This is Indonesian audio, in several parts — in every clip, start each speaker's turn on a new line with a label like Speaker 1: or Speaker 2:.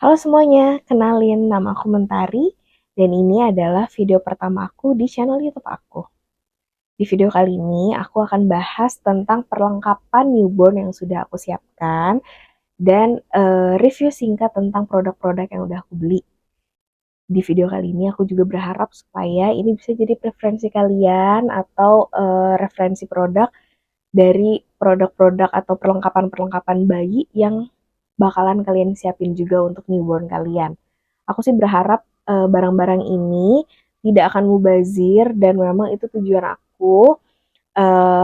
Speaker 1: Halo semuanya, kenalin nama aku Mentari dan ini adalah video pertama aku di channel YouTube aku. Di video kali ini aku akan bahas tentang perlengkapan newborn yang sudah aku siapkan dan review singkat tentang produk-produk yang udah aku beli. Di video kali ini aku juga berharap supaya ini bisa jadi preferensi kalian atau referensi produk dari produk-produk atau perlengkapan-perlengkapan bayi yang bakalan kalian siapin juga untuk newborn kalian. Aku sih berharap barang-barang ini tidak akan mubazir dan memang itu tujuan aku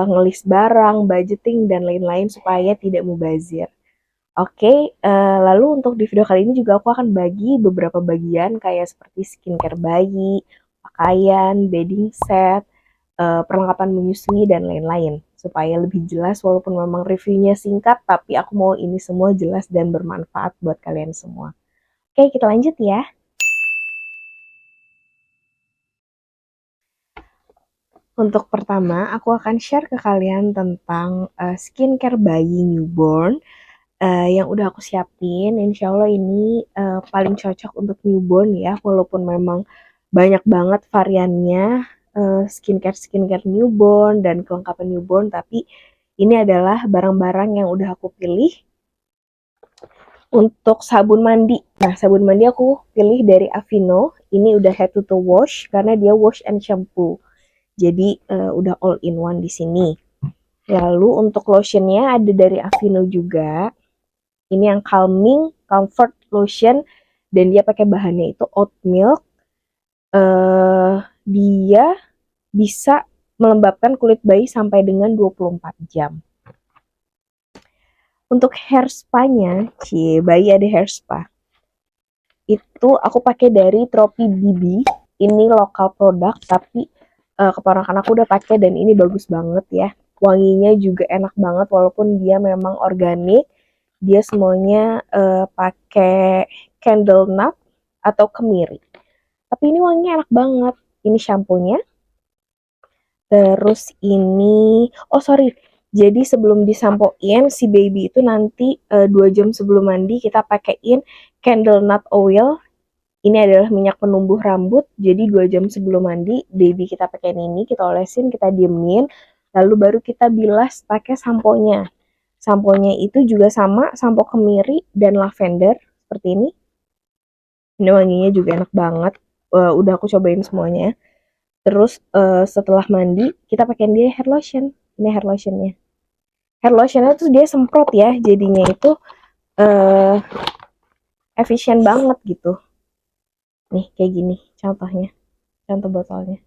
Speaker 1: ngelis barang, budgeting dan lain-lain supaya tidak mubazir. Oke, lalu untuk di video kali ini juga aku akan bagi beberapa bagian kayak seperti skincare bayi, pakaian, bedding set, perlengkapan menyusui dan lain-lain supaya lebih jelas walaupun memang reviewnya singkat tapi aku mau ini semua jelas dan bermanfaat buat kalian semua. Oke, kita lanjut ya. Untuk pertama, aku akan share ke kalian tentang skincare bayi newborn yang udah aku siapin. Insya Allah ini paling cocok untuk newborn ya, walaupun memang banyak banget variannya skincare newborn dan kelengkapan newborn, tapi ini adalah barang-barang yang udah aku pilih. Untuk sabun mandi, nah sabun mandi aku pilih dari Aveeno. Ini udah head to toe wash karena dia wash and shampoo. Jadi udah all in one di sini. Lalu untuk lotionnya ada dari Aveeno juga. Ini yang calming comfort lotion dan dia pakai bahannya itu oat milk. Dia bisa melembabkan kulit bayi sampai dengan 24 jam. Untuk hair spa-nya, bayi ada hair spa. Itu aku pakai dari Tropi BB. Ini lokal produk tapi keponakan aku udah pakai dan ini bagus banget ya. Wanginya juga enak banget walaupun dia memang organik. Dia semuanya pakai candle nut atau kemiri. Tapi ini wanginya enak banget. Ini shampoo-nya. Terus ini, jadi sebelum disampoin si baby itu nanti 2 jam sebelum mandi kita pakaiin candle nut oil. Ini adalah minyak penumbuh rambut. Jadi 2 jam sebelum mandi baby kita pakein ini, kita olesin, kita diemin, lalu baru kita bilas pakai samponya. Samponya itu juga sama, sampo kemiri dan lavender seperti ini. Ini wanginya juga enak banget. Udah aku cobain semuanya. Terus setelah mandi kita pakein dia hair lotion. Ini hair lotionnya. Hair lotionnya tuh dia semprot ya, jadinya itu efisien banget gitu. Nih kayak gini contohnya, contoh botolnya.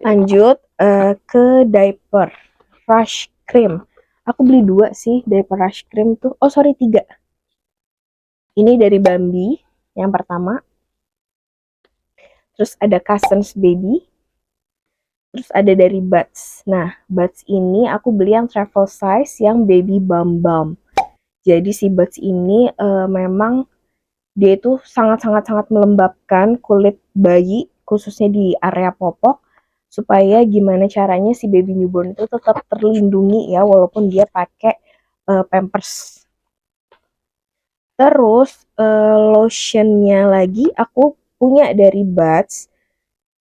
Speaker 1: Lanjut ke diaper rush cream. Aku beli 2 sih diaper rush cream tuh. 3. Ini dari Bambi yang pertama. Terus ada Cousins Baby. Terus ada dari Buds. Nah, Buds ini aku beli yang travel size yang baby bum bum. Jadi si Buds ini memang dia itu sangat-sangat melembabkan kulit bayi, khususnya di area popok, supaya gimana caranya si baby newborn itu tetap terlindungi ya, walaupun dia pakai pampers. Terus lotionnya lagi aku punya dari Buds,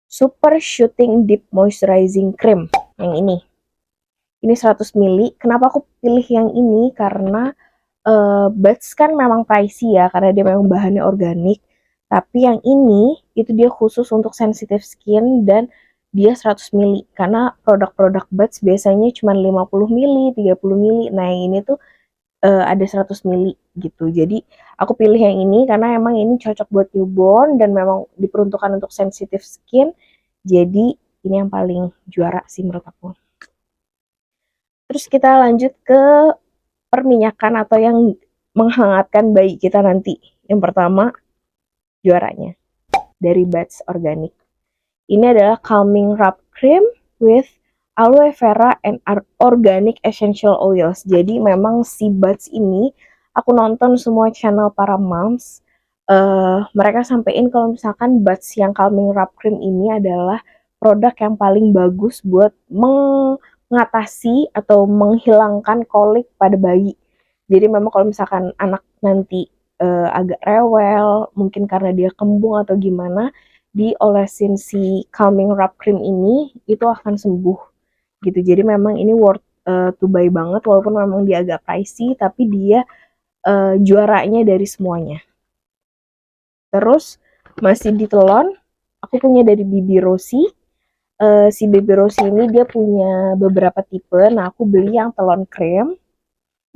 Speaker 1: Super Shooting Deep Moisturizing Cream yang ini. Ini 100 ml. Kenapa aku pilih yang ini? Karena Buds kan memang pricey ya, karena dia memang bahannya organik. Tapi yang ini itu dia khusus untuk sensitive skin dan dia 100 ml. Karena produk-produk Buds biasanya cuma 50 ml, 30 ml. Nah, yang ini tuh ada 100 ml gitu. Jadi aku pilih yang ini karena emang ini cocok buat newborn dan memang diperuntukkan untuk sensitive skin. Jadi ini yang paling juara sih menurut aku. Terus kita lanjut ke perminyakan atau yang menghangatkan bayi kita nanti. Yang pertama juaranya dari Buds Organic. Ini adalah calming wrap cream with aloe vera and organic essential oils. Jadi memang si Buds ini aku nonton semua channel para moms. Mereka sampein kalau misalkan Buds yang calming wrap cream ini adalah produk yang paling bagus buat mengatasi atau menghilangkan kolik pada bayi. Jadi memang kalau misalkan anak nanti agak rewel, mungkin karena dia kembung atau gimana, diolesin si calming wrap cream ini itu akan sembuh gitu. Jadi memang ini worth to buy banget, walaupun memang dia agak pricey, tapi dia juaranya dari semuanya. Terus masih di telon, aku punya dari Bibi Rossi. Si Bibi Rossi ini dia punya beberapa tipe. Nah, aku beli yang telon krem.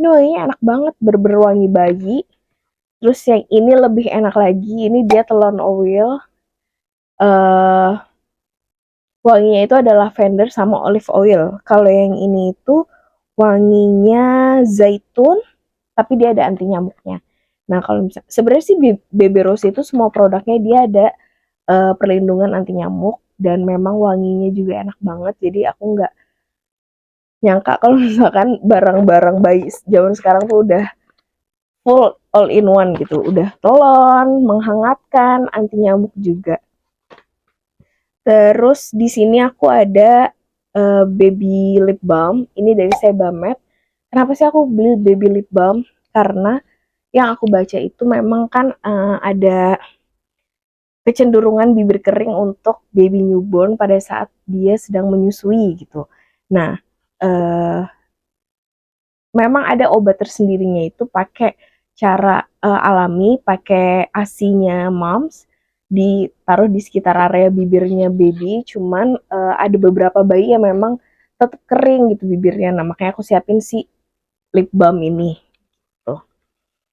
Speaker 1: Ini wanginya enak banget, berwangi bayi. Terus yang ini lebih enak lagi, ini dia telon oil. Wanginya itu adalah lavender sama olive oil. Kalau yang ini itu wanginya zaitun, tapi dia ada anti nyamuknya. Nah, kalau misalnya sebenarnya sih Bebe Rose itu semua produknya dia ada perlindungan anti nyamuk dan memang wanginya juga enak banget. Jadi aku nggak nyangka kalau misalkan barang-barang bayi zaman sekarang tuh udah full all in one gitu. Udah telon, menghangatkan, anti nyamuk juga. Terus di sini aku ada baby lip balm. Ini dari Sebamed. Kenapa sih aku beli baby lip balm? Karena yang aku baca itu memang kan ada kecenderungan bibir kering untuk baby newborn pada saat dia sedang menyusui gitu. Nah, memang ada obat tersendirinya itu pakai cara alami, pakai asinya moms, ditaruh di sekitar area bibirnya baby. Cuman ada beberapa bayi yang memang tetap kering gitu bibirnya. Nah, makanya aku siapin si lip balm ini. Tuh.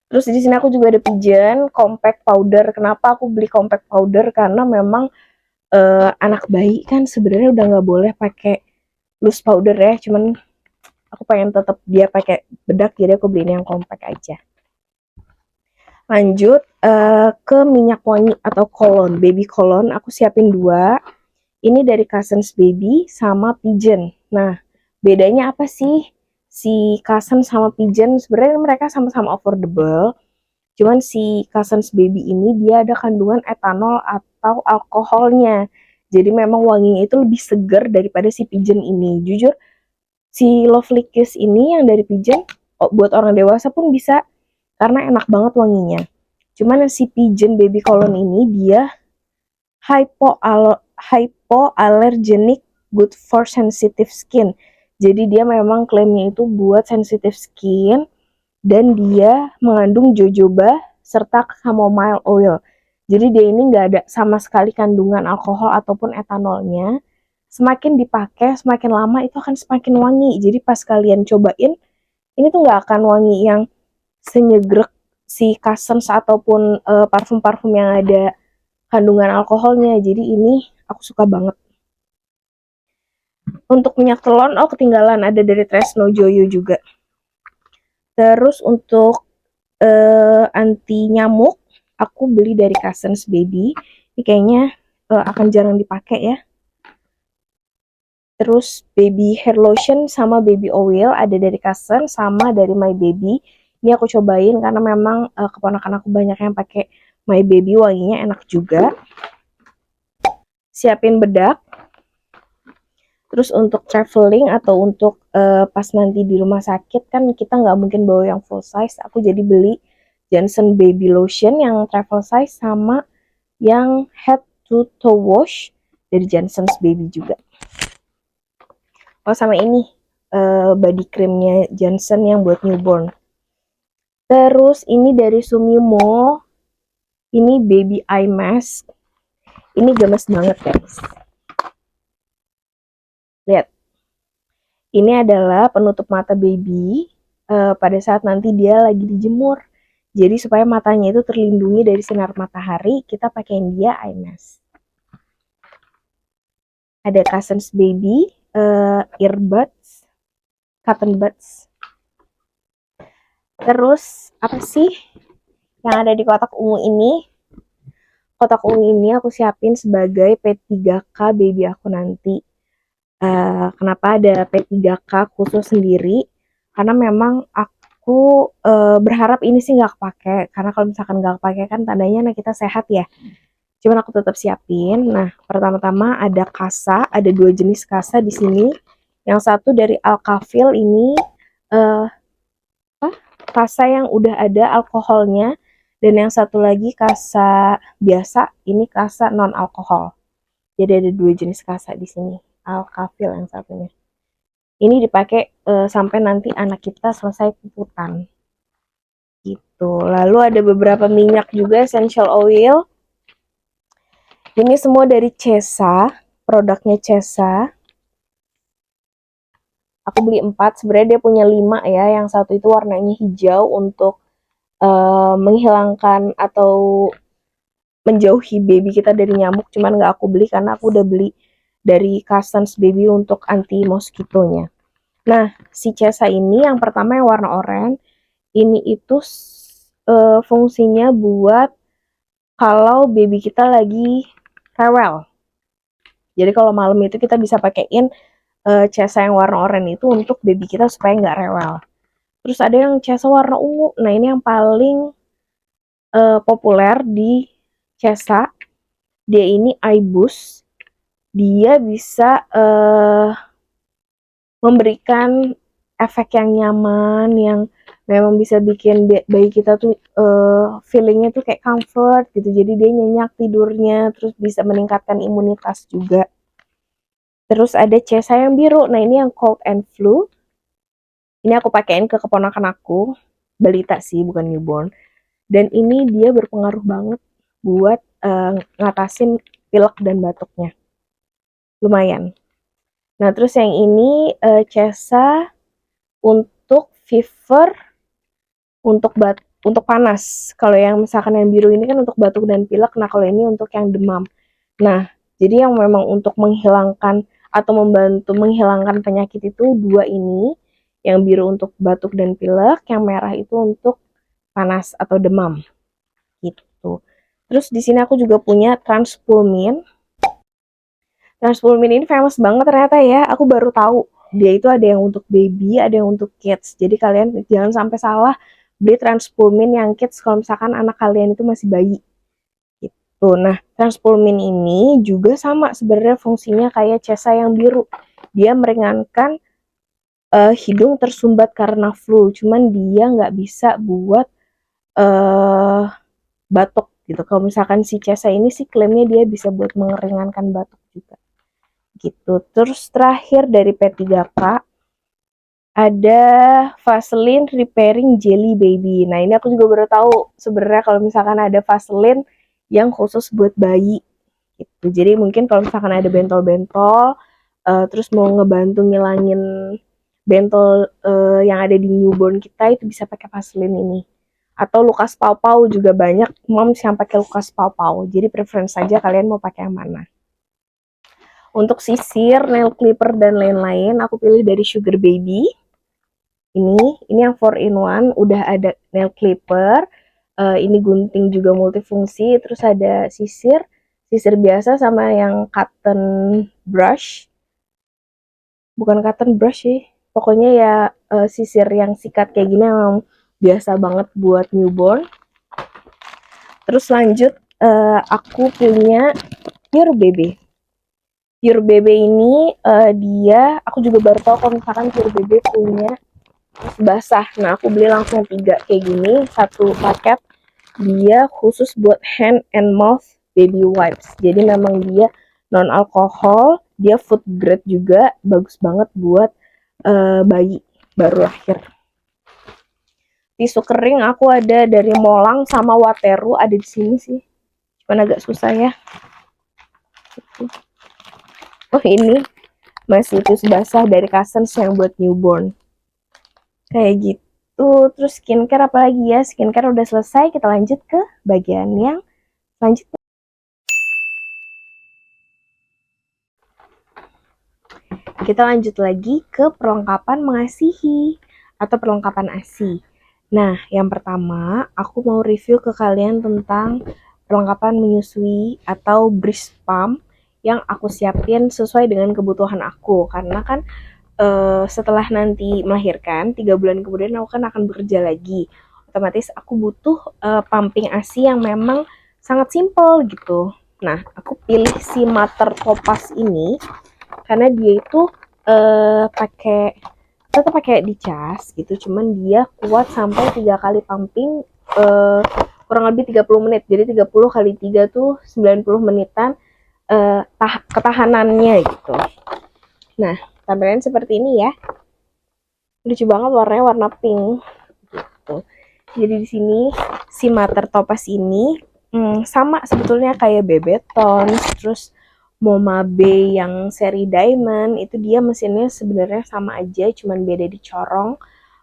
Speaker 1: Terus di sini aku juga ada Pigeon compact powder. Kenapa aku beli compact powder? Karena memang anak bayi kan sebenarnya udah nggak boleh pakai loose powder ya. Cuman aku pengen tetap dia pakai bedak, jadi aku beliin yang compact aja. Lanjut ke minyak wangi atau cologne, baby cologne. Aku siapin 2. Ini dari Cousins Baby sama Pigeon. Nah, bedanya apa sih? Si Cousins sama Pigeon sebenarnya mereka sama-sama affordable. Cuman si Cousins Baby ini dia ada kandungan etanol atau alkoholnya. Jadi memang wanginya itu lebih segar daripada si Pigeon ini. Jujur, si Lovely Kiss ini yang dari Pigeon, buat orang dewasa pun bisa karena enak banget wanginya. Cuman si Pigeon Baby Cologne ini dia hypoallergenic, good for sensitive skin. Jadi dia memang klaimnya itu buat sensitive skin dan dia mengandung jojoba serta chamomile oil. Jadi dia ini nggak ada sama sekali kandungan alkohol ataupun etanolnya. Semakin dipakai, semakin lama itu akan semakin wangi. Jadi pas kalian cobain, ini tuh nggak akan wangi yang senyegrek si Cousins ataupun parfum-parfum yang ada kandungan alkoholnya. Jadi ini aku suka banget. Untuk minyak telon, ketinggalan ada dari Tresno Joyo juga. Terus untuk anti nyamuk, aku beli dari Cousins Baby. Ini kayaknya akan jarang dipakai ya. Terus baby hair lotion sama baby oil ada dari Cousins sama dari My Baby. Ini aku cobain karena memang keponakan aku banyak yang pakai My Baby, wanginya enak juga. Siapin bedak. Terus untuk traveling atau untuk pas nanti di rumah sakit kan kita nggak mungkin bawa yang full size. Aku jadi beli Johnson Baby Lotion yang travel size sama yang head to toe wash dari Johnson's Baby juga. Oh, sama ini body creamnya Johnson yang buat newborn. Terus ini dari Sumimo, ini baby eye mask. Ini gemes banget guys. Lihat, ini adalah penutup mata baby pada saat nanti dia lagi dijemur. Jadi supaya matanya itu terlindungi dari sinar matahari, kita pakein dia eye mask. Ada Cousins Baby earbuds, cotton buds. Terus apa sih yang ada di kotak ungu ini? Kotak ungu ini aku siapin sebagai P3K baby aku nanti. Kenapa ada P3K khusus sendiri? Karena memang aku berharap ini sih nggak kepake. Karena kalau misalkan nggak kepake kan tandanya anak kita sehat ya. Cuman aku tetap siapin. Nah, pertama-tama ada kasa, ada 2 jenis kasa di sini. Yang satu dari Alkafil ini kasa yang udah ada alkoholnya, dan yang satu lagi kasa biasa, ini kasa non alkohol. Jadi ada 2 jenis kasa di sini. Alkafil yang satunya. Ini dipakai sampai nanti anak kita selesai puputan. Gitu. Lalu ada beberapa minyak juga, essential oil. Ini semua dari Cesa, produknya Cesa. Aku beli 4, sebenarnya dia punya 5 ya. Yang satu itu warnanya hijau untuk menghilangkan atau menjauhi baby kita dari nyamuk. Cuman nggak aku beli karena aku udah beli dari Cousins Baby untuk anti moskitonya. Nah, si Cesa ini yang pertama yang warna oranye, ini itu fungsinya buat kalau baby kita lagi rewel. Jadi kalau malam itu kita bisa pakein Cesa yang warna oranye itu untuk baby kita supaya nggak rewel. Terus ada yang Cesa warna ungu. Nah, ini yang paling populer di Cesa. Dia ini eye boost. Dia bisa memberikan efek yang nyaman, yang memang bisa bikin bayi kita tuh feelingnya tuh kayak comfort gitu. Jadi dia nyenyak tidurnya, terus bisa meningkatkan imunitas juga. Terus ada Cesa yang biru. Nah, ini yang cold and flu. Ini aku pakein ke keponakan aku, balita sih, bukan newborn. Dan ini dia berpengaruh banget buat ngatasin pilek dan batuknya. Lumayan. Nah, terus yang ini Cesa untuk fever, untuk panas. Kalau yang misalkan yang biru ini kan untuk batuk dan pilek. Nah, kalau ini untuk yang demam. Nah, jadi yang memang untuk menghilangkan atau membantu menghilangkan penyakit itu 2 ini. Yang biru untuk batuk dan pilek, yang merah itu untuk panas atau demam. Gitu. Terus di sini aku juga punya Transpulmin. Transpulmin ini famous banget ternyata ya. Aku baru tahu. Dia itu ada yang untuk baby, ada yang untuk kids. Jadi kalian jangan sampai salah beli Transpulmin yang kids kalau misalkan anak kalian itu masih bayi. Gitu. Nah, Transpulmin ini juga sama sebenarnya fungsinya kayak Cesa yang biru. Dia meringankan hidung tersumbat karena flu. Cuman dia nggak bisa buat batuk gitu. Kalau misalkan si Cesa ini sih klaimnya dia bisa buat meringankan batuk juga. Gitu. Terus terakhir dari P3K ada Vaseline Repairing Jelly Baby. Nah, ini aku juga baru tahu sebenarnya kalau misalkan ada Vaseline yang khusus buat bayi gitu. Jadi mungkin kalau misalkan ada bentol-bentol terus mau ngebantu ngilangin bentol yang ada di newborn kita, itu bisa pakai Vaseline ini. Atau Lukas Pau-Pau juga banyak moms yang pakai Lukas Pau-Pau. Jadi preference saja kalian mau pakai yang mana. Untuk sisir, nail clipper, dan lain-lain, aku pilih dari Sugar Baby. Ini yang 4-in-1, udah ada nail clipper, ini gunting juga multifungsi, terus ada sisir biasa sama yang cotton brush. Bukan cotton brush sih, pokoknya ya sisir yang sikat kayak gini yang biasa banget buat newborn. Terus lanjut, aku punya Pure Baby. Pure Baby ini dia, aku juga baru tahu kalau misalkan Pure Baby punya basah. Nah, aku beli langsung 3 kayak gini, 1 paket. Dia khusus buat hand and mouth baby wipes. Jadi memang dia non alkohol, dia food grade juga, bagus banget buat bayi baru lahir. Tisu kering aku ada dari Molang sama Wateru, ada di sini sih. Cuman agak susah ya. Oh, ini masih tisu basah dari Cousins yang buat newborn. Kayak gitu. Terus skincare apa lagi ya? Skincare udah selesai, kita lanjut ke bagian yang selanjutnya. Kita lanjut lagi ke perlengkapan mengasihi atau perlengkapan ASI. Nah, yang pertama aku mau review ke kalian tentang perlengkapan menyusui atau breast pump yang aku siapin sesuai dengan kebutuhan aku. Karena kan setelah nanti melahirkan 3 bulan kemudian aku kan akan bekerja lagi. Otomatis aku butuh pumping ASI yang memang sangat simple gitu. Nah, aku pilih si Mater Topaz ini karena dia itu pakai tetap pakai dicas gitu, cuman dia kuat sampai 3 kali pumping, kurang lebih 30 menit. Jadi 30 kali 3 tuh 90 menitan ketahanannya gitu. Nah, tampilannya seperti ini ya. Lucu banget, warnanya warna pink gitu. Jadi di sini si Mater Topaz ini sama sebetulnya kayak Bebeton, terus Moma B yang seri Diamond, itu dia mesinnya sebenarnya sama aja, cuman beda di corong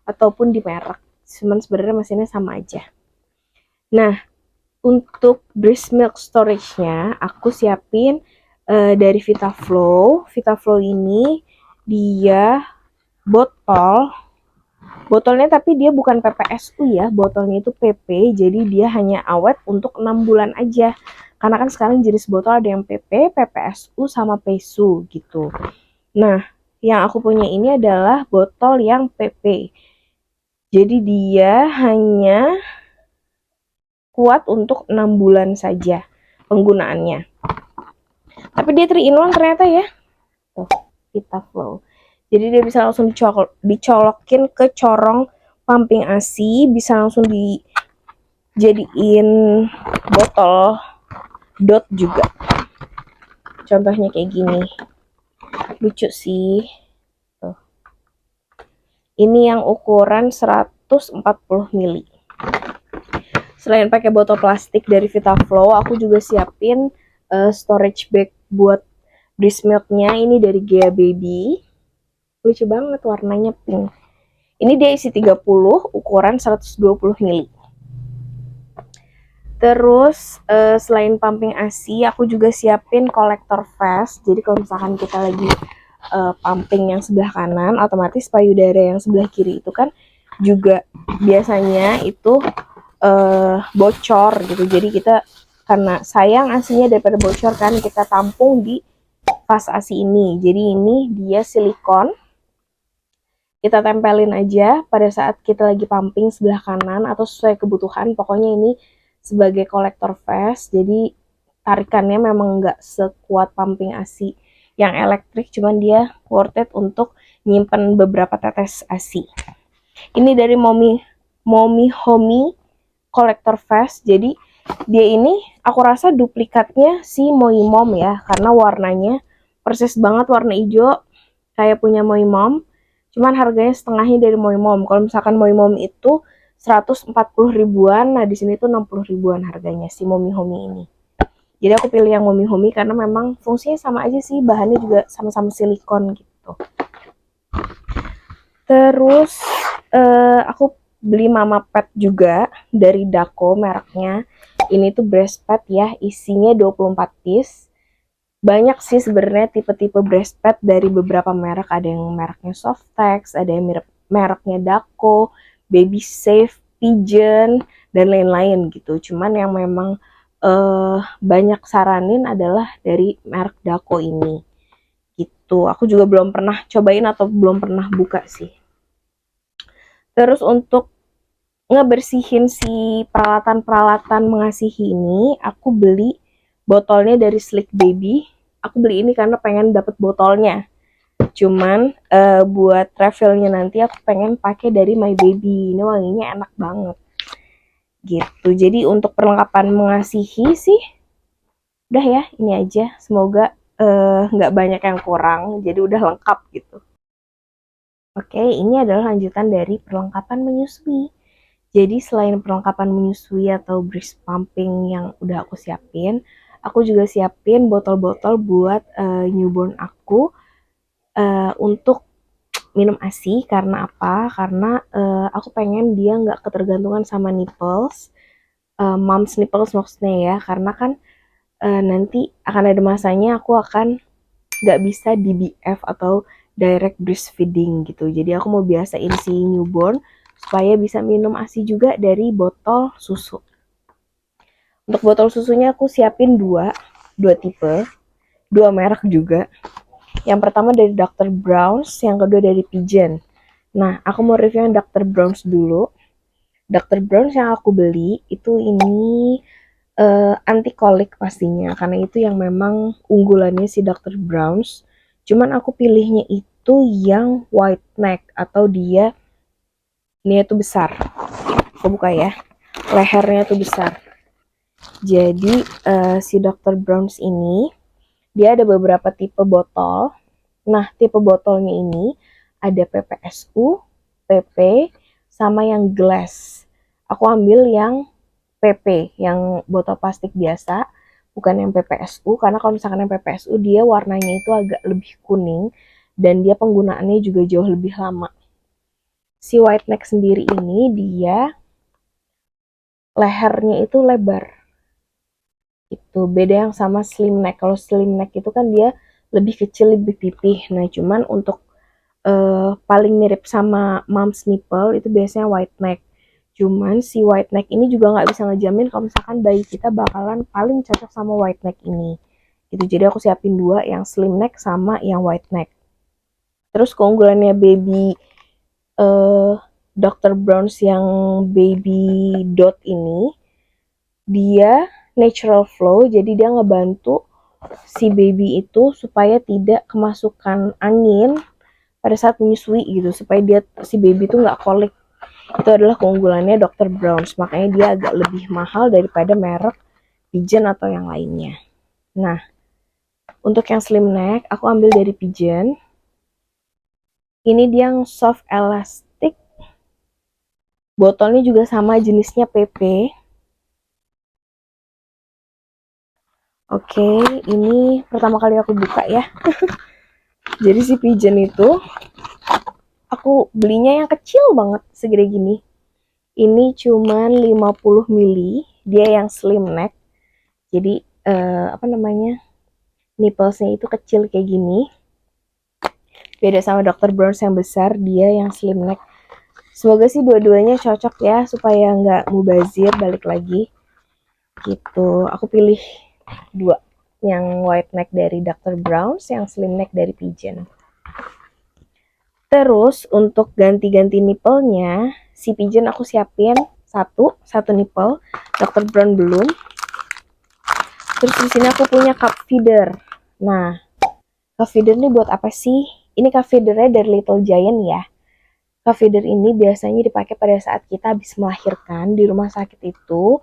Speaker 1: ataupun di merek. Cuman sebenarnya mesinnya sama aja. Nah, untuk breast milk storage-nya aku siapin dari Vitaflow. Vitaflow ini dia botolnya tapi dia bukan PPSU ya, botolnya itu PP, jadi dia hanya awet untuk 6 bulan aja. Karena kan sekarang jenis botol ada yang PP, PPSU, sama PSU gitu. Nah, yang aku punya ini adalah botol yang PP. Jadi dia hanya kuat untuk 6 bulan saja penggunaannya. Tapi dia 3 in 1 ternyata ya. Tuh, Vitaflow. Jadi dia bisa langsung dicolokin ke corong pumping ASI, bisa langsung dijadiin botol dot juga. Contohnya kayak gini. Lucu sih. Tuh. Ini yang ukuran 140 ml. Selain pakai botol plastik dari Vitaflow, aku juga siapin storage bag buat breast milk-nya. Ini dari Gea Baby. Lucu banget, warnanya pink. Ini dia isi 30, ukuran 120 ml. Terus selain pumping ASI, aku juga siapin kolektor vest. Jadi kalau misalkan kita lagi pumping yang sebelah kanan, otomatis payudara yang sebelah kiri itu kan juga biasanya itu bocor gitu. Jadi kita karena sayang ASInya daripada bocor kan, kita tampung di vas ASI ini. Jadi ini dia silikon. Kita tempelin aja pada saat kita lagi pumping sebelah kanan atau sesuai kebutuhan. Pokoknya ini sebagai kolektor vest, jadi tarikannya memang nggak sekuat pumping ASI yang elektrik, cuman dia worth it untuk nyimpen beberapa tetes ASI. Ini dari Mommy Homey kolektor vest, jadi dia ini aku rasa duplikatnya si Moi Mom ya, karena warnanya persis banget warna hijau kayak punya Moi Mom, cuman harganya setengahnya dari Moi Mom. Kalau misalkan Moi Mom itu 140 ribuan, nah di sini tuh 60 ribuan harganya si Mommy Homey ini. Jadi aku pilih yang Mommy Homey karena memang fungsinya sama aja sih, bahannya juga sama-sama silikon gitu. Terus aku beli Mama Pad juga dari Dako mereknya. Ini tuh breast pad ya, isinya 24 piece. Banyak sih sebenarnya tipe-tipe breast pad dari beberapa merek. Ada yang mereknya Softex, ada yang mereknya Dako, Baby Safe, Pigeon, dan lain-lain gitu. Cuman yang memang banyak saranin adalah dari merek Dako ini gitu. Aku juga belum pernah cobain atau belum pernah buka sih. Terus untuk ngebersihin si peralatan-peralatan mengasihi ini, aku beli botolnya dari Slick Baby. Aku beli ini karena pengen dapet botolnya. Cuman buat refillnya nanti aku pengen pakai dari My Baby. Ini wanginya enak banget gitu. Jadi untuk perlengkapan mengasihi sih udah ya, ini aja. Semoga nggak banyak yang kurang, jadi udah lengkap gitu. Oke, ini adalah lanjutan dari perlengkapan menyusui. Jadi selain perlengkapan menyusui atau breast pumping yang udah aku siapin, aku juga siapin botol-botol buat newborn aku untuk minum ASI. Karena apa? Karena aku pengen dia nggak ketergantungan sama nipples, mom's nipples maksudnya ya. Karena kan nanti akan ada masanya aku akan nggak bisa DBF atau direct breastfeeding gitu. Jadi aku mau biasain si newborn supaya bisa minum ASI juga dari botol susu. Untuk botol susunya aku siapin dua tipe, dua merek juga. Yang pertama dari Dr. Brown's, yang kedua dari Pigeon. Nah, aku mau review yang Dr. Brown's dulu. Dr. Brown's yang aku beli itu ini anti kolik pastinya, karena itu yang memang unggulannya si Dr. Brown's. Cuman aku pilihnya itu itu yang white neck atau dia ini tuh besar. Aku buka ya. Lehernya tuh besar. Jadi si Dr. Brown's ini dia ada beberapa tipe botol. Nah, tipe botolnya ini ada PPSU, PP, sama yang glass. Aku ambil yang PP, yang botol plastik biasa, bukan yang PPSU, karena kalau misalkan yang PPSU dia warnanya itu agak lebih kuning, dan dia penggunaannya juga jauh lebih lama. Si white neck sendiri ini dia lehernya itu lebar. Itu beda yang sama slim neck. Kalau slim neck itu kan dia lebih kecil, lebih pipih. Nah, cuman untuk paling mirip sama mom's nipple itu biasanya white neck. Cuman si white neck ini juga nggak bisa ngejamin kalau misalkan bayi kita bakalan paling cocok sama white neck ini. Gitu. Jadi aku siapin dua, yang slim neck sama yang white neck. Terus keunggulannya baby Dr. Brown's yang baby dot ini, dia natural flow, jadi dia ngebantu si baby itu supaya tidak kemasukan angin pada saat menyusui gitu, supaya dia si baby itu nggak kolik. Itu adalah keunggulannya Dr. Brown's, makanya dia agak lebih mahal daripada merek Pigeon atau yang lainnya. Nah, untuk yang slim neck aku ambil dari Pigeon. Ini dia yang soft elastic, botolnya juga sama jenisnya PP. Oke, ini pertama kali aku buka ya. Jadi si Pigeon itu aku belinya yang kecil banget, segede gini. Ini cuman 50 mili, dia yang slim neck. Jadi nipplesnya itu kecil kayak gini. Beda sama Dr. Brown's yang besar, dia yang slim neck. Semoga sih dua-duanya cocok ya, supaya nggak mubazir balik lagi. Gitu, aku pilih dua, yang white neck dari Dr. Brown's, yang slim neck dari Pigeon. Terus untuk ganti-ganti nipple-nya, si Pigeon aku siapin satu nipple, Dr. Brown belum. Terus di sini aku punya cup feeder. Nah, cup feeder ini buat apa sih? Ini cup feedernya dari Little Giant ya. Cup feeder ini biasanya dipakai pada saat kita habis melahirkan di rumah sakit itu.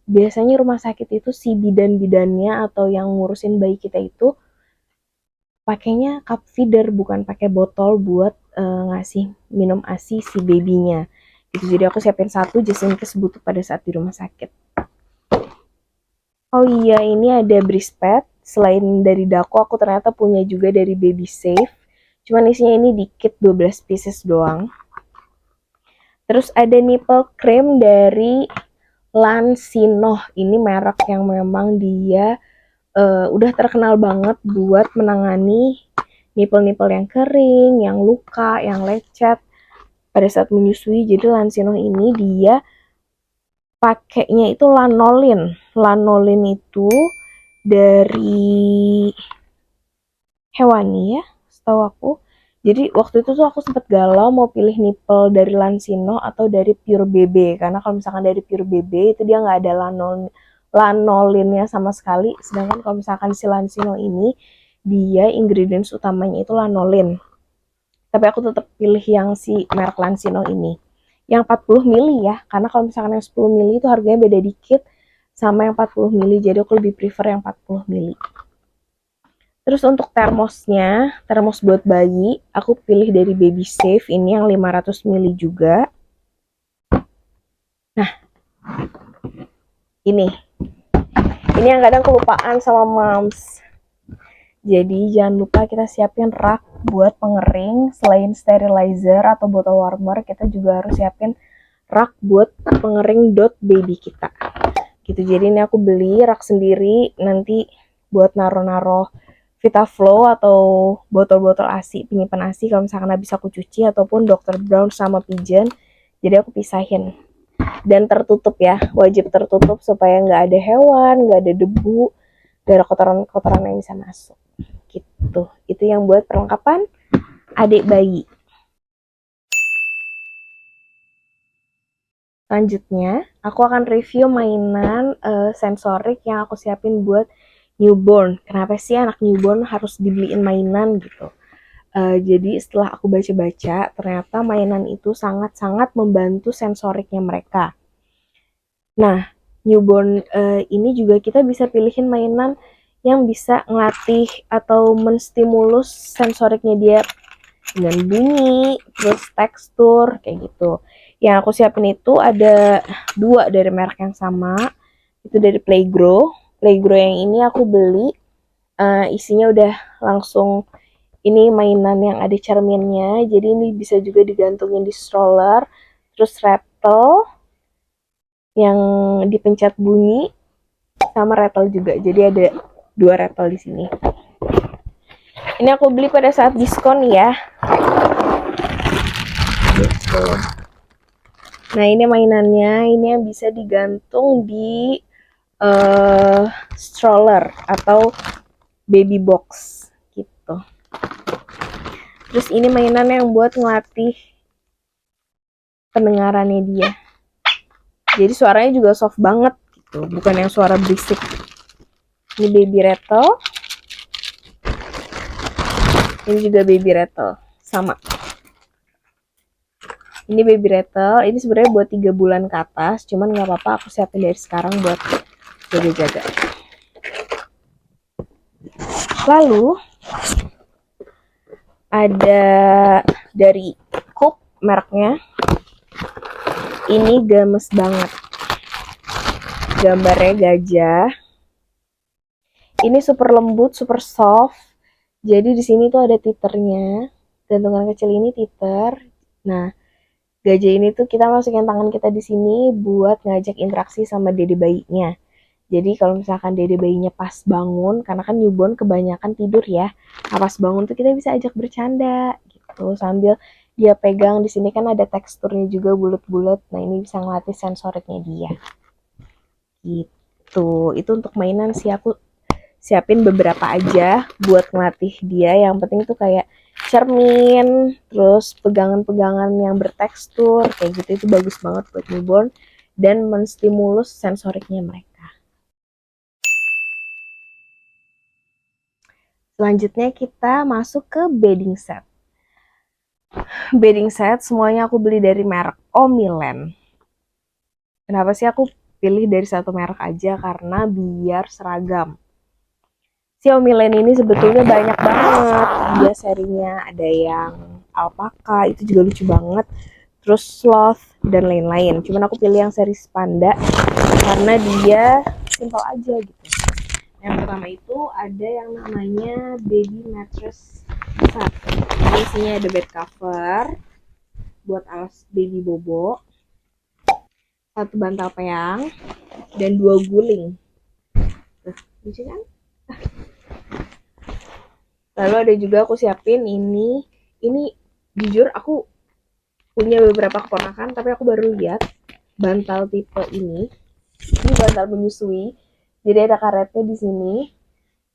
Speaker 1: Biasanya rumah sakit itu si bidan-bidannya atau yang ngurusin bayi kita itu pakainya cup feeder, bukan pakai botol buat ngasih minum ASI si babynya. Gitu. Jadi aku siapin satu just in case butuh pada saat di rumah sakit. Oh iya, ini ada breast pad. Selain dari Dako, aku ternyata punya juga dari Baby Safe. Cuman isinya ini dikit, 12 pieces doang. Terus ada nipple cream dari Lansinoh. Ini merek yang memang dia udah terkenal banget buat menangani nipple-nipple yang kering, yang luka, yang lecet pada saat menyusui. Jadi Lansinoh ini dia pakainya itu lanolin. Lanolin itu dari hewani ya, setahu aku. Jadi waktu itu tuh aku sempet galau mau pilih nipple dari Lansinoh atau dari Pure BB, karena kalau misalkan dari Pure BB itu dia nggak ada lanolinnya sama sekali, sedangkan kalau misalkan si Lansinoh ini dia ingredients utamanya itu lanolin. Tapi aku tetap pilih yang si merek Lansinoh ini, yang 40 mili ya, karena kalau misalkan yang 10 mili itu harganya beda dikit sama yang 40 mili, jadi aku lebih prefer yang 40 mili. Terus untuk termosnya, termos buat bayi, aku pilih dari Baby Safe, ini yang 500 mili juga. Nah, ini yang kadang kelupaan sama moms. Jadi jangan lupa kita siapin rak buat pengering. Selain sterilizer atau botol warmer, kita juga harus siapin rak buat pengering dot baby kita. Gitu. Jadi ini aku beli rak sendiri nanti buat naro-naro Vitaflo atau botol-botol ASI, penyimpan ASI kalau misalkan habis aku cuci, ataupun Dr. Brown sama Pigeon. Jadi aku pisahin. Dan tertutup ya, wajib tertutup supaya nggak ada hewan, nggak ada debu, nggak ada kotoran-kotoran yang bisa masuk. Gitu. Itu yang buat perlengkapan adik bayi. Selanjutnya, aku akan review mainan sensorik yang aku siapin buat newborn. Kenapa sih anak newborn harus dibeliin mainan gitu? Jadi setelah aku baca-baca, ternyata mainan itu sangat-sangat membantu sensoriknya mereka. Nah, newborn ini juga kita bisa pilihin mainan yang bisa ngelatih atau menstimulus sensoriknya dia dengan bunyi, terus tekstur, kayak gitu. Yang aku siapin itu ada 2 dari merek yang sama, itu dari Playgrow. Playgrow yang ini aku beli, isinya udah langsung ini mainan yang ada cerminnya, jadi ini bisa juga digantungin di stroller, terus rattle yang dipencet bunyi, sama rattle juga. Jadi ada 2 rattle di sini. Ini aku beli pada saat diskon ya. Gitu. Nah ini mainannya, ini yang bisa digantung di stroller atau baby box gitu. Terus ini mainan yang buat ngelatih pendengarannya dia. Jadi suaranya juga soft banget gitu, bukan yang suara berisik. Ini baby rattle. Ini juga baby rattle, sama. Ini baby rattle, ini sebenarnya buat 3 bulan ke atas, cuman nggak apa-apa aku siapin dari sekarang buat jaga-jaga. Lalu ada dari Coop mereknya. Ini gemes banget. Gambarnya gajah. Ini super lembut, super soft. Jadi di sini tuh ada titernya. Gantungan kecil ini titer. Nah, gajah ini tuh kita masukin tangan kita di sini buat ngajak interaksi sama dede bayinya. Jadi kalau misalkan dede bayinya pas bangun, karena kan newborn kebanyakan tidur ya. Nah, pas bangun tuh kita bisa ajak bercanda gitu sambil dia pegang di sini kan ada teksturnya juga bulat-bulat. Nah, ini bisa ngelatih sensoriknya dia. Gitu. Itu untuk mainan sih aku siapin beberapa aja buat ngelatih dia. Yang penting tuh kayak cermin, terus pegangan-pegangan yang bertekstur, kayak gitu itu bagus banget buat newborn dan menstimulus sensoriknya mereka. Selanjutnya kita masuk ke bedding set. Bedding set semuanya aku beli dari merek Omilen. Kenapa sih aku pilih dari satu merek aja? Karena biar seragam. Si Omilen ini sebetulnya banyak banget. Dia serinya ada yang alpaka, itu juga lucu banget. Terus sloth dan lain-lain. Cuman aku pilih yang seri panda karena dia simpel aja gitu. Yang pertama itu ada yang namanya baby mattress set. Ini isinya ada bed cover buat alas baby bobo, satu bantal peyang, dan 2 guling. Lucu kan? Lalu ada juga aku siapin ini jujur aku punya beberapa keponakan tapi aku baru lihat bantal tipe ini bantal menyusui. Jadi ada karetnya di sini,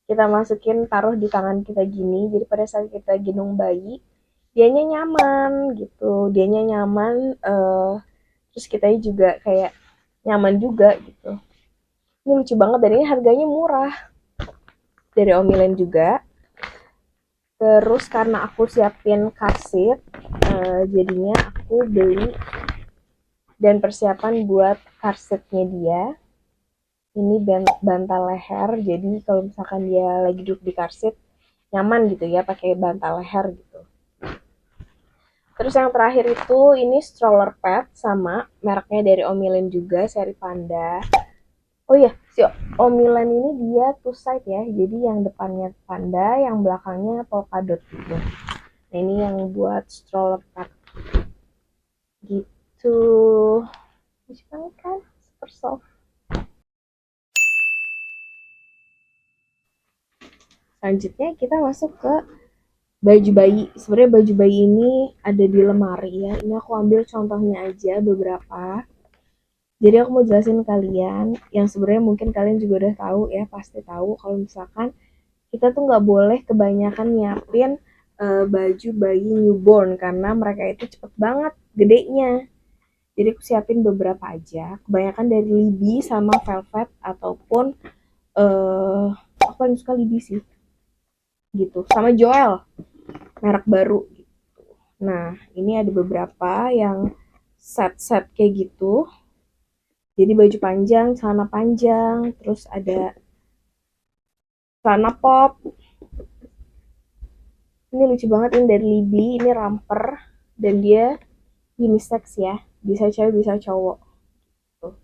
Speaker 1: kita masukin taruh di tangan kita gini, jadi pada saat kita gendong bayi dianya nyaman gitu, dianya nyaman, terus kita juga kayak nyaman juga gitu. Ini lucu banget dan ini harganya murah, dari Omilen juga. Terus karena aku siapin car seat, jadinya aku beli dan persiapan buat car seatnya dia. Ini bantal leher, jadi kalau misalkan dia lagi duduk di car seat nyaman gitu ya pakai bantal leher gitu. Terus yang terakhir itu ini stroller pad, sama mereknya dari Omilen juga, seri Panda. Oh iya, si Omilen ini dia two side ya, jadi yang depannya panda, yang belakangnya polkadot gitu. Nah ini yang buat stroller pad gitu. Lucu banget kan, super soft. Selanjutnya kita masuk ke baju bayi. Sebenarnya baju bayi ini ada di lemari ya. Ini aku ambil contohnya aja beberapa. Jadi aku mau jelasin kalian yang sebenarnya mungkin kalian juga udah tahu ya, pasti tahu kalau misalkan kita tuh nggak boleh kebanyakan nyiapin baju bayi newborn karena mereka itu cepet banget gedenya. Jadi aku siapin beberapa aja. Kebanyakan dari Libby sama Velvet ataupun aku paling suka Libby sih. Gitu. Sama Joel. merek baru gitu. Nah, ini ada beberapa yang set-set kayak gitu. Jadi baju panjang, celana panjang, terus ada celana pop. Ini lucu banget, ini dari Libi, ini romper dan dia unisex ya, bisa cewek bisa cowok. Tuh.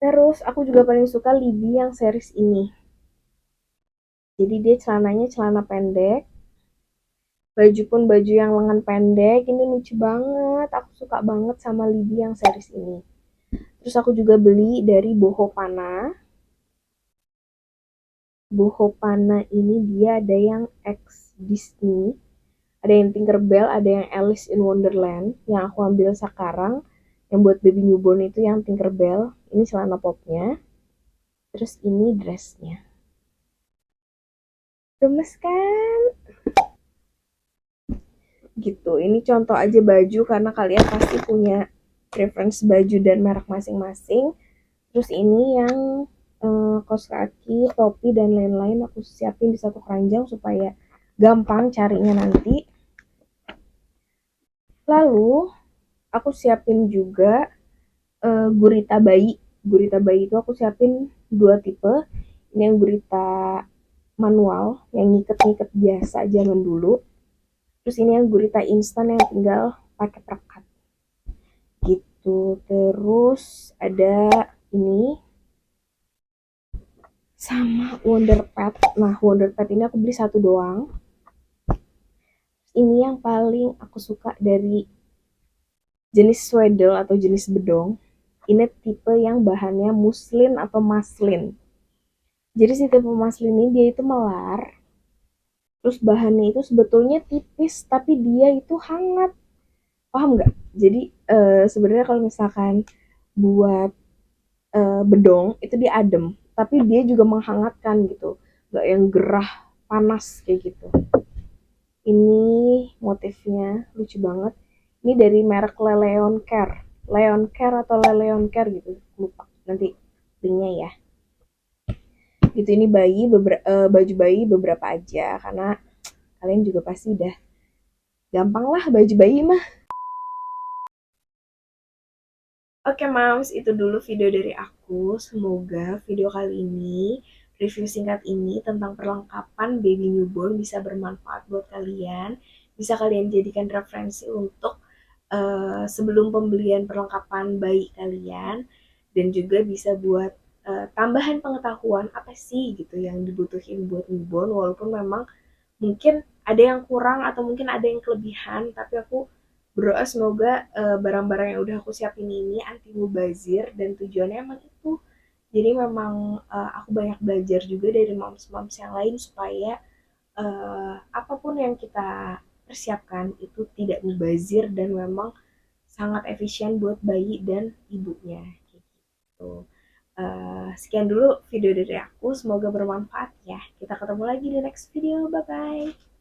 Speaker 1: Terus aku juga paling suka Libi yang series ini. Jadi dia celananya celana pendek, baju pun baju yang lengan pendek. Ini lucu banget, aku suka banget sama Libi yang series ini. Terus aku juga beli dari Boho Pana. Boho Pana ini dia ada yang ex Disney, ada yang Tinkerbell, ada yang Alice in Wonderland. Yang aku ambil sekarang yang buat baby newborn itu yang Tinkerbell. Ini celana popnya, terus ini dressnya. Gemes kan? Gitu, ini contoh aja baju karena kalian pasti punya preference baju dan merek masing-masing. Terus ini yang kaos kaki, topi, dan lain-lain aku siapin di satu keranjang supaya gampang carinya nanti. Lalu aku siapin juga gurita bayi. Gurita bayi itu aku siapin dua tipe. Ini yang gurita manual, yang ngiket-ngiket biasa zaman dulu. Terus ini yang gurita instan yang tinggal pakai perekat. Gitu. Terus ada ini sama Wonder Pet. Nah, Wonder Pet ini aku beli satu doang. Ini yang paling aku suka dari jenis swaddle atau jenis bedong. Ini tipe yang bahannya muslin atau maslin. Jadi si tipe maslin ini dia itu melar, terus bahannya itu sebetulnya tipis tapi dia itu hangat. Paham nggak? Jadi sebenarnya kalau misalkan buat bedong itu dia adem, tapi dia juga menghangatkan gitu, nggak yang gerah panas kayak gitu. Ini motifnya lucu banget. Ini dari merek Leleon Care, Leon Care atau Leleon Care gitu, lupa nanti linknya ya. Gitu, ini baju bayi beberapa aja karena kalian juga pasti udah gampang lah baju bayi mah. Oke Mams, itu dulu video dari aku. Semoga video kali ini, review singkat ini tentang perlengkapan baby newborn bisa bermanfaat buat kalian. Bisa kalian jadikan referensi untuk sebelum pembelian perlengkapan bayi kalian. Dan juga bisa buat tambahan pengetahuan apa sih gitu yang dibutuhin buat newborn. Walaupun memang mungkin ada yang kurang atau mungkin ada yang kelebihan, tapi aku berdoa semoga barang-barang yang udah aku siapin ini anti mubazir dan tujuannya emang itu. Jadi memang aku banyak belajar juga dari moms-moms yang lain supaya apapun yang kita persiapkan itu tidak mubazir dan memang sangat efisien buat bayi dan ibunya gitu. Sekian dulu video dari aku, semoga bermanfaat ya. Kita ketemu lagi di next video, bye bye.